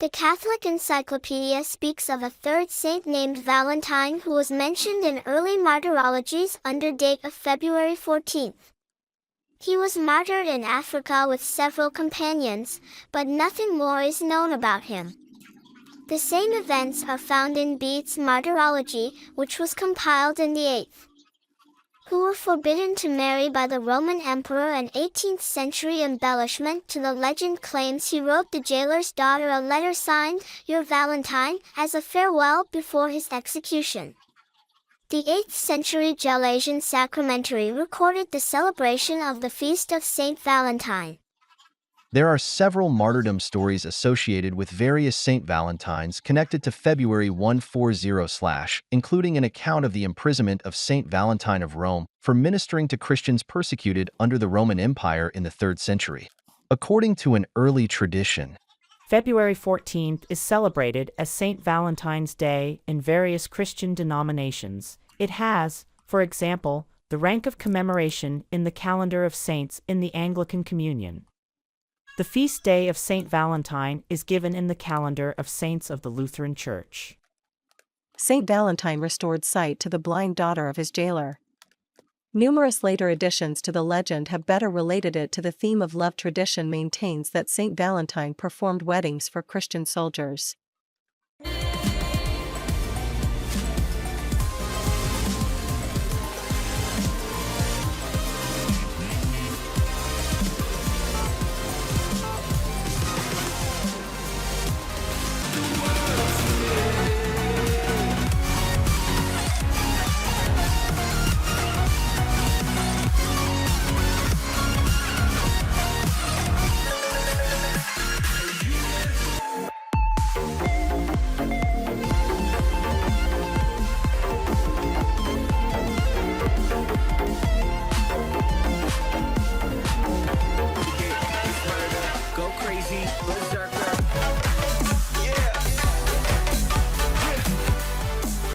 The Catholic Encyclopedia speaks of a third saint named Valentine who was mentioned in early martyrologies under date of February 14th. He was martyred in Africa with several companions, but nothing more is known about him. The same events are found in Bede's Martyrology, which was compiled in the 8th. Who were forbidden to marry by the Roman emperor. An 18th century embellishment to the legend claims he wrote the jailer's daughter a letter signed, "Your Valentine," as a farewell before his execution. The 8th century Gelasian Sacramentary recorded the celebration of the feast of Saint Valentine. There are several martyrdom stories associated with various Saint Valentines connected to February 140, including an account of the imprisonment of Saint Valentine of Rome for ministering to Christians persecuted under the Roman Empire in the 3rd century. According to an early tradition, February 14th is celebrated as St. Valentine's Day in various Christian denominations. It has, for example, the rank of commemoration in the calendar of saints in the Anglican Communion. The feast day of St. Valentine is given in the calendar of saints of the Lutheran Church. St. Valentine restored sight to the blind daughter of his jailer. Numerous later additions to the legend have better related it to the theme of love. Tradition maintains that St. Valentine performed weddings for Christian soldiers.